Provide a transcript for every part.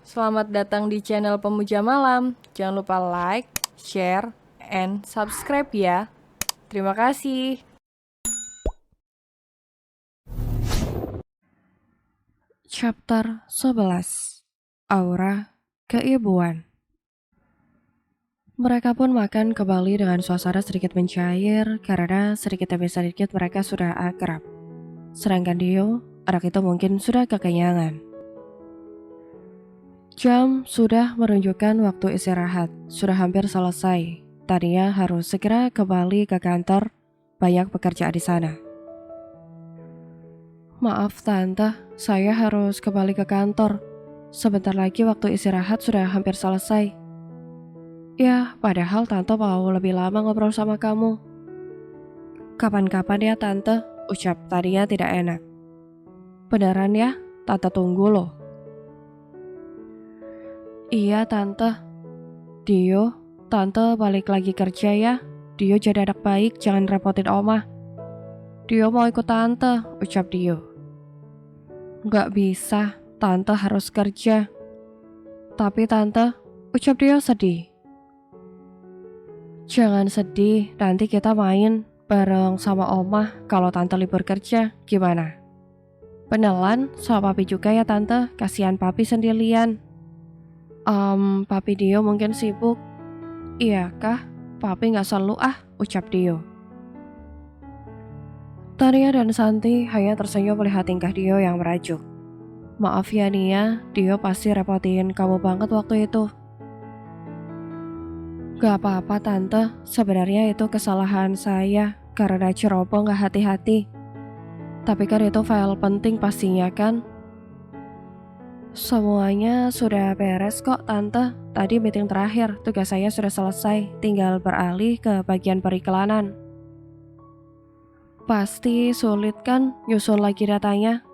Selamat datang di channel Pemuja Malam. Jangan lupa like, share, and subscribe ya. Terima kasih. Chapter 11. Aura Keibuan. Mereka pun makan kembali dengan suasana sedikit mencair karena sedikit demi sedikit mereka sudah akrab. Sedangkan Dio, anak itu mungkin sudah kekenyangan. Jam sudah menunjukkan waktu istirahat, sudah hampir selesai. Tania harus segera kembali ke kantor, banyak pekerjaan di sana. Maaf tante, saya harus kembali ke kantor. Sebentar lagi waktu istirahat sudah hampir selesai. Ya, padahal tante mau lebih lama ngobrol sama kamu. Kapan-kapan ya tante, ucap Tania tidak enak. Beneran ya, tante tunggu loh. Iya tante. Dio, tante balik lagi kerja ya. Dio jadi anak baik, jangan repotin oma. Dio mau ikut tante, ucap Dio. Gak bisa, tante harus kerja. Tapi tante, ucap Dio sedih. Jangan sedih, nanti kita main bareng sama oma kalau tante libur kerja, gimana? Beneran, sama papi juga ya tante, kasihan papi sendirian. Papi Dio mungkin sibuk. Iya kah? Papi gak selalu ucap Dio. Tania dan Santi hanya tersenyum melihat tingkah Dio yang merajuk. Maaf ya Nia, Dio pasti repotin kamu banget waktu itu. Gak apa-apa tante, sebenarnya itu kesalahan saya karena ceroboh gak hati-hati. Tapi kan itu file penting pastinya kan? Semuanya sudah beres kok tante, tadi meeting terakhir, tugas saya sudah selesai, tinggal beralih ke bagian periklanan. Pasti sulit kan nyusun lagi datanya?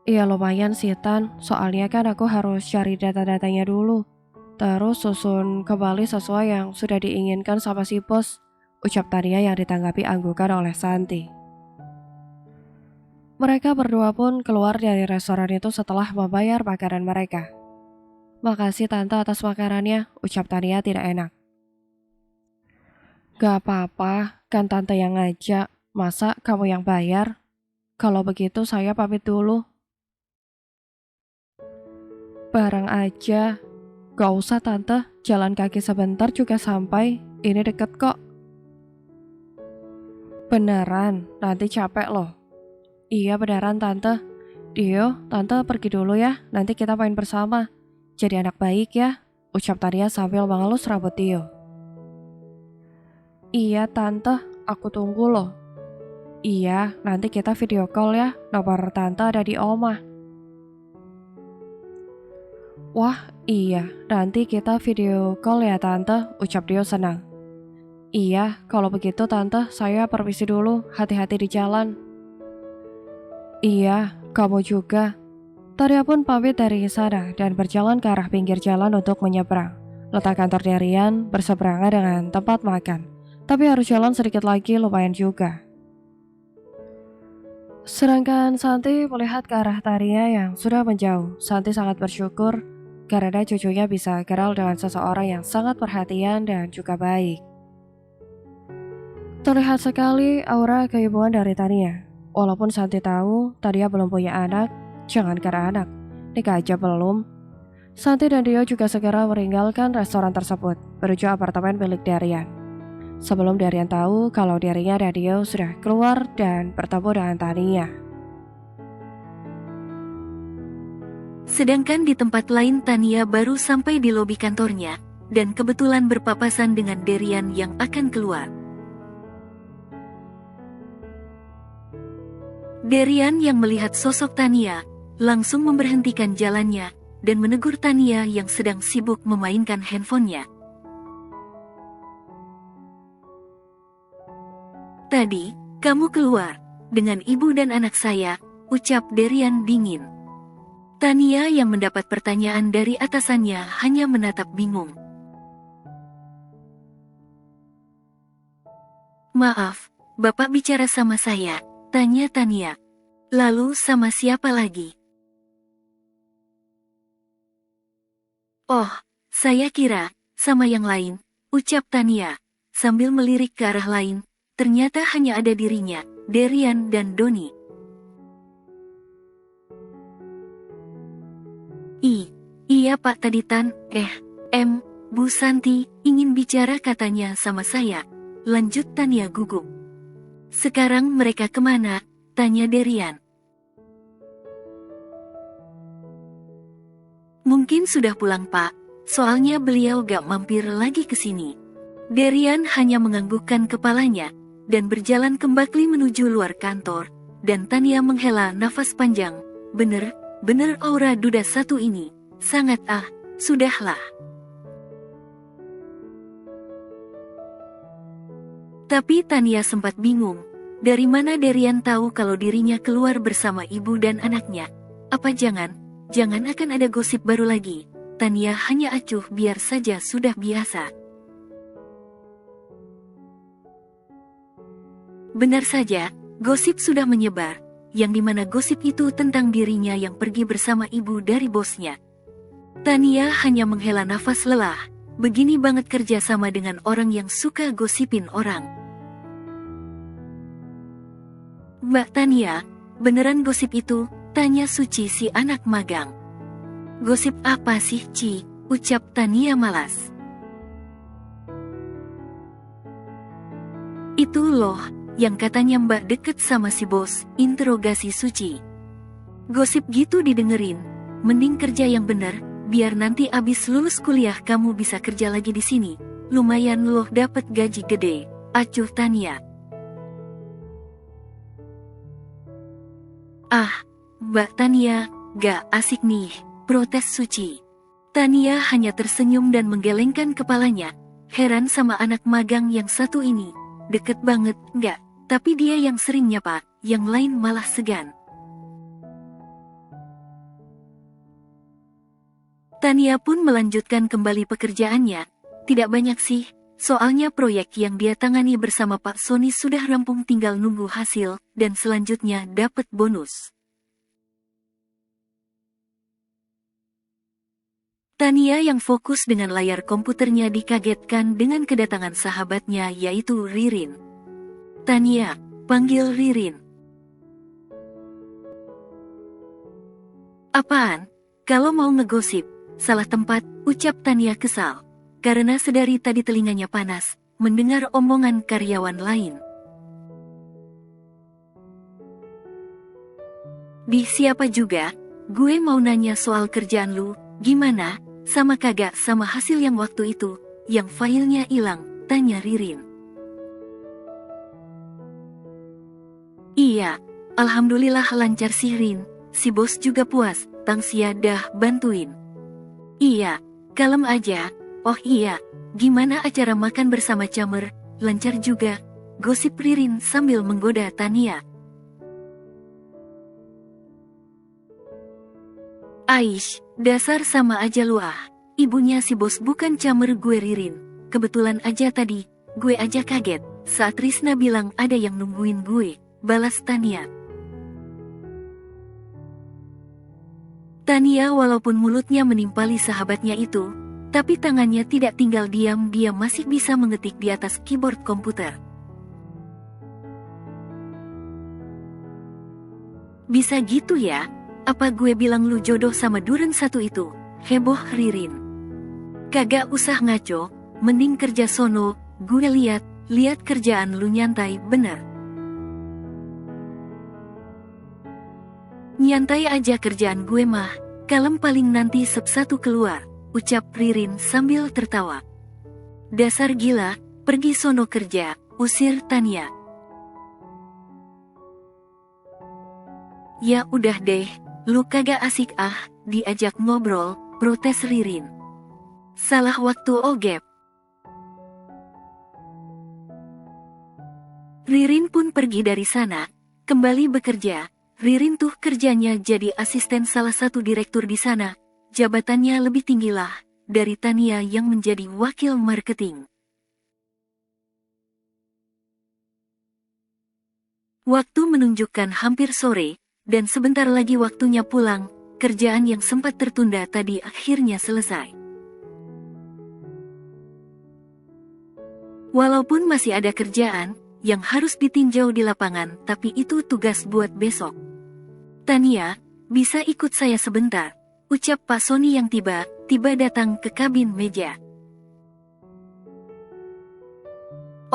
Iya lumayan sih Tan, soalnya kan aku harus cari data-datanya dulu. Terus susun kembali sesuai yang sudah diinginkan sama si bos, ucap Tania yang ditanggapi anggukan oleh Santi. Mereka berdua pun keluar dari restoran itu setelah membayar makanan mereka. Makasih tante atas makanannya, ucap Tania tidak enak. Gak apa-apa, kan tante yang ngajak, masa kamu yang bayar? Kalau begitu saya pamit dulu. Bareng aja. Gak usah tante, jalan kaki sebentar juga sampai, ini deket kok. Beneran, nanti capek loh. Iya beneran tante. Dio, tante pergi dulu ya, nanti kita main bersama. Jadi anak baik ya, ucap Tania sambil mengelus rambut Dio. Iya tante, aku tunggu loh. Iya, nanti kita video call ya, nomor tante ada di oma. Wah, iya, nanti kita video call ya tante, ucap Dio senang. Iya, kalau begitu tante, saya permisi dulu, hati-hati di jalan. Iya, kamu juga. Tania pun pamit dari sana dan berjalan ke arah pinggir jalan untuk menyeberang. Letak kantor Darian berseberangan dengan tempat makan, tapi harus jalan sedikit lagi lumayan juga. Sedangkan Santi melihat ke arah Tania yang sudah menjauh. Santi sangat bersyukur karena cucunya bisa kenal dengan seseorang yang sangat perhatian dan juga baik. Terlihat sekali aura keibuan dari Tania. Walaupun Santi tahu Tania belum punya anak, jangankan anak, nikah aja belum. Santi dan Dio juga segera meninggalkan restoran tersebut, menuju apartemen milik Darian. Sebelum Darian tahu kalau dirinya dan Dio sudah keluar dan bertemu dengan Tania. Sedangkan di tempat lain Tania baru sampai di lobi kantornya, dan kebetulan berpapasan dengan Darian yang akan keluar. Darian yang melihat sosok Tania, langsung memberhentikan jalannya, dan menegur Tania yang sedang sibuk memainkan handphonenya. Tadi, kamu keluar, dengan ibu dan anak saya, ucap Darian dingin. Tania yang mendapat pertanyaan dari atasannya hanya menatap bingung. Maaf, Bapak bicara sama saya, tanya Tania. Lalu sama siapa lagi? Oh, saya kira, sama yang lain, ucap Tania, sambil melirik ke arah lain. Ternyata hanya ada dirinya, Derian dan Doni. Iya Pak Taditan, Bu Santi, ingin bicara katanya sama saya. Lanjut Tania gugup. Sekarang mereka kemana? Tanya Derian. Mungkin sudah pulang Pak, soalnya beliau gak mampir lagi ke sini. Derian hanya menganggukkan kepalanya, dan berjalan kembali menuju luar kantor, dan Tania menghela nafas panjang. Bener aura duda satu ini, sangat sudahlah. Tapi Tania sempat bingung, dari mana Derian tahu kalau dirinya keluar bersama ibu dan anaknya? Apa jangan akan ada gosip baru lagi? Tania hanya acuh biar saja sudah biasa. Benar saja, gosip sudah menyebar, yang dimana gosip itu tentang dirinya yang pergi bersama ibu dari bosnya. Tania hanya menghela nafas lelah, begini banget kerja sama dengan orang yang suka gosipin orang. Mbak Tania, beneran gosip itu? Tanya Suci si anak magang. Gosip apa sih Ci? Ucap Tania malas. Itu loh, yang katanya Mbak deket sama si bos, interogasi Suci. Gosip gitu didengerin, mending kerja yang bener, biar nanti abis lulus kuliah kamu bisa kerja lagi di sini. Lumayan loh dapat gaji gede, acuh Tania. Mbak Tania, gak asik nih, protes Suci. Tania hanya tersenyum dan menggelengkan kepalanya, heran sama anak magang yang satu ini. Deket banget, enggak, tapi dia yang sering nyapa, yang lain malah segan. Tania pun melanjutkan kembali pekerjaannya. Tidak banyak sih, soalnya proyek yang dia tangani bersama Pak Sony sudah rampung, tinggal nunggu hasil, dan selanjutnya dapat bonus. Tania yang fokus dengan layar komputernya dikagetkan dengan kedatangan sahabatnya yaitu Ririn. Tania, panggil Ririn. Apaan? Kalau mau ngegosip, salah tempat, ucap Tania kesal. Karena sedari tadi telinganya panas, mendengar omongan karyawan lain. Di siapa juga? Gue mau nanya soal kerjaan lu, gimana? Sama kagak sama hasil yang waktu itu, yang filenya hilang, tanya Ririn. Iya, alhamdulillah lancar sih Rin, si bos juga puas, tangsia dah bantuin. Iya, kalem aja, oh iya, gimana acara makan bersama Camer, lancar juga, gosip Ririn sambil menggoda Tania. Aish, dasar sama aja lu ibunya si bos bukan Camer gue Ririn, kebetulan aja tadi, gue aja kaget, saat Risna bilang ada yang nungguin gue, balas Tania. Tania walaupun mulutnya menimpali sahabatnya itu, tapi tangannya tidak tinggal diam, dia masih bisa mengetik di atas keyboard komputer. Bisa gitu ya? Apa gue bilang lu jodoh sama duren satu itu? Heboh Ririn. Kagak usah ngaco, mending kerja sono, gue lihat kerjaan lu nyantai bener. Nyantai aja kerjaan gue mah, kalem paling nanti satu keluar, ucap Ririn sambil tertawa. Dasar gila, pergi sono kerja, usir Tania. Ya udah deh, lu kagak asik diajak ngobrol, protes Ririn. Salah waktu ogep. Ririn pun pergi dari sana, kembali bekerja. Ririn tuh kerjanya jadi asisten salah satu direktur di sana, jabatannya lebih tinggi lah dari Tania yang menjadi wakil marketing. Waktu menunjukkan hampir sore, dan sebentar lagi waktunya pulang, kerjaan yang sempat tertunda tadi akhirnya selesai. Walaupun masih ada kerjaan yang harus ditinjau di lapangan, tapi itu tugas buat besok. Tania, bisa ikut saya sebentar, ucap Pak Sony yang tiba-tiba datang ke kabin meja.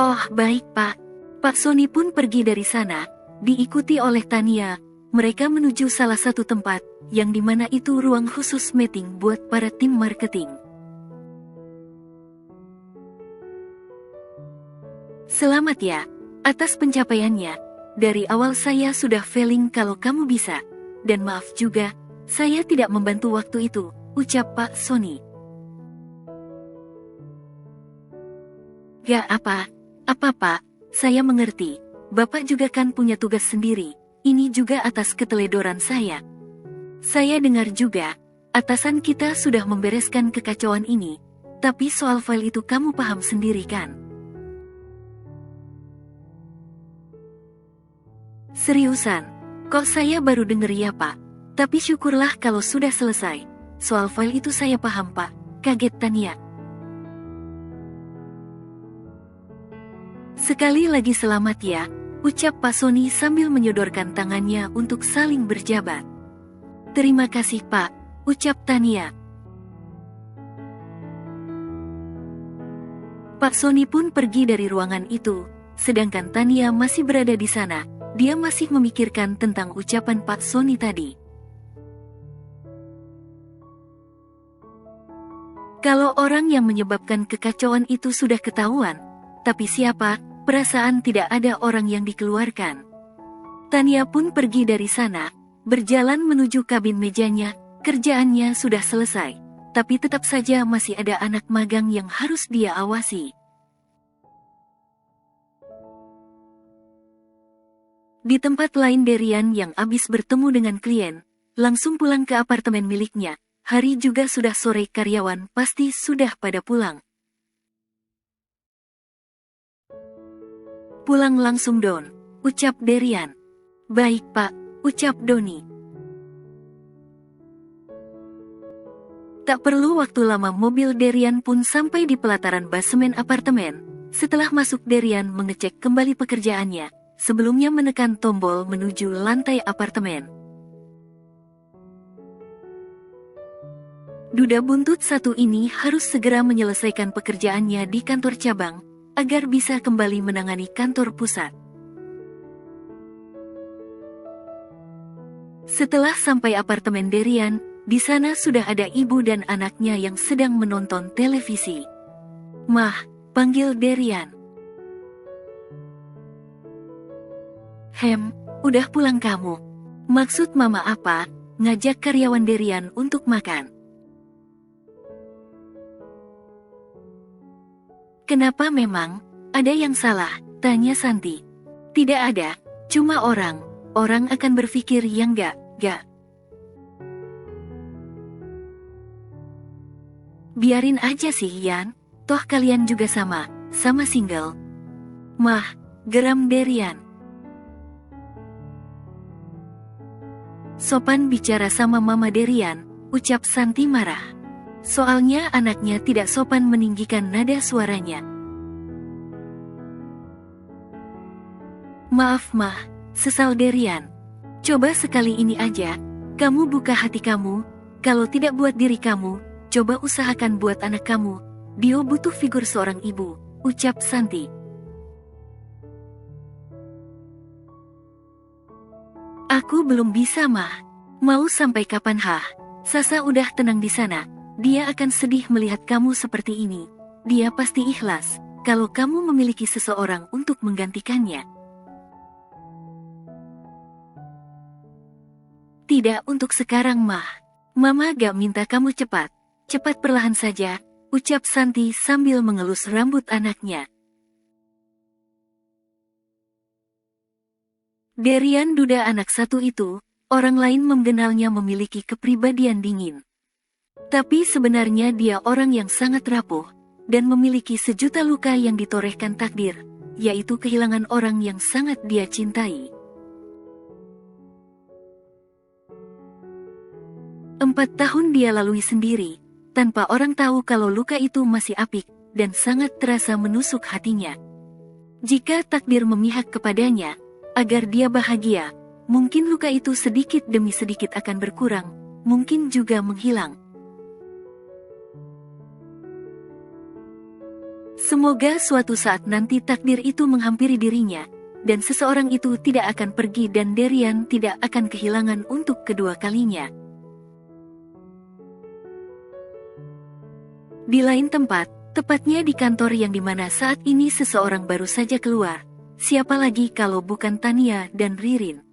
Oh, baik Pak. Pak Sony pun pergi dari sana, diikuti oleh Tania. Mereka menuju salah satu tempat, yang dimana itu ruang khusus meeting buat para tim marketing. Selamat ya, atas pencapaiannya. Dari awal saya sudah feeling kalau kamu bisa. Dan maaf juga, saya tidak membantu waktu itu, ucap Pak Sony. Gak apa Pak, saya mengerti. Bapak juga kan punya tugas sendiri. Ini juga atas keteledoran saya. Saya dengar juga, atasan kita sudah membereskan kekacauan ini. Tapi soal file itu kamu paham sendiri kan? Seriusan, kok saya baru denger ya Pak? Tapi syukurlah kalau sudah selesai. Soal file itu saya paham Pak, kaget Tania. Sekali lagi selamat ya, ucap Pak Sony sambil menyodorkan tangannya untuk saling berjabat. Terima kasih Pak, ucap Tania. Pak Sony pun pergi dari ruangan itu, sedangkan Tania masih berada di sana. Dia masih memikirkan tentang ucapan Pak Sony tadi. Kalau orang yang menyebabkan kekacauan itu sudah ketahuan, tapi siapa? Perasaan tidak ada orang yang dikeluarkan. Tania pun pergi dari sana, berjalan menuju kabin mejanya. Kerjaannya sudah selesai, tapi tetap saja masih ada anak magang yang harus dia awasi. Di tempat lain Derian yang habis bertemu dengan klien, langsung pulang ke apartemen miliknya. Hari juga sudah sore, karyawan pasti sudah pada pulang. Pulang langsung Don, ucap Derian. Baik Pak, ucap Doni. Tak perlu waktu lama mobil Derian pun sampai di pelataran basemen apartemen. Setelah masuk Derian mengecek kembali pekerjaannya, sebelumnya menekan tombol menuju lantai apartemen. Duda buntut satu ini harus segera menyelesaikan pekerjaannya di kantor cabang, agar bisa kembali menangani kantor pusat. Setelah sampai apartemen Derian, di sana sudah ada ibu dan anaknya yang sedang menonton televisi. Mah, panggil Derian. Udah pulang kamu? Maksud mama apa? Ngajak karyawan Derian untuk makan. Kenapa memang? Ada yang salah? Tanya Santi. Tidak ada, cuma orang akan berpikir yang gak. Biarin aja sih Yan, toh kalian juga sama single. Mah, geram Derian. Sopan bicara sama Mama Derian, ucap Santi marah. Soalnya anaknya tidak sopan meninggikan nada suaranya. Maaf Mah, sesal Derian. Coba sekali ini aja, kamu buka hati kamu. Kalau tidak buat diri kamu, coba usahakan buat anak kamu. Dia butuh figur seorang ibu, ucap Santi. Aku belum bisa Mah. Mau sampai kapan Sasa udah tenang di sana. Dia akan sedih melihat kamu seperti ini. Dia pasti ikhlas kalau kamu memiliki seseorang untuk menggantikannya. Tidak untuk sekarang Mah. Mama gak minta kamu cepat perlahan saja, ucap Santi sambil mengelus rambut anaknya. Derian duda anak satu itu, orang lain mengenalnya memiliki kepribadian dingin. Tapi sebenarnya dia orang yang sangat rapuh, dan memiliki sejuta luka yang ditorehkan takdir, yaitu kehilangan orang yang sangat dia cintai. 4 tahun dia lalui sendiri, tanpa orang tahu kalau luka itu masih apik, dan sangat terasa menusuk hatinya. Jika takdir memihak kepadanya, agar dia bahagia, mungkin luka itu sedikit demi sedikit akan berkurang, mungkin juga menghilang. Semoga suatu saat nanti takdir itu menghampiri dirinya, dan seseorang itu tidak akan pergi dan Darian tidak akan kehilangan untuk kedua kalinya. Di lain tempat, tepatnya di kantor yang dimana saat ini seseorang baru saja keluar, siapa lagi kalau bukan Tania dan Ririn.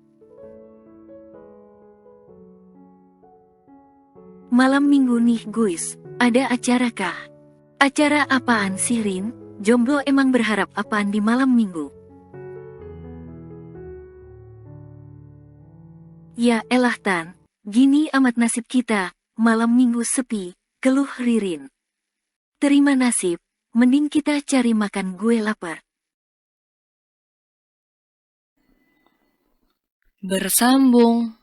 Malam minggu nih guys, ada acara kah? Acara apaan sih Rin? Jomblo emang berharap apaan di malam minggu? Ya elah Tan, gini amat nasib kita, malam minggu sepi, keluh Ririn. Terima nasib, mending kita cari makan, gue lapar. Bersambung.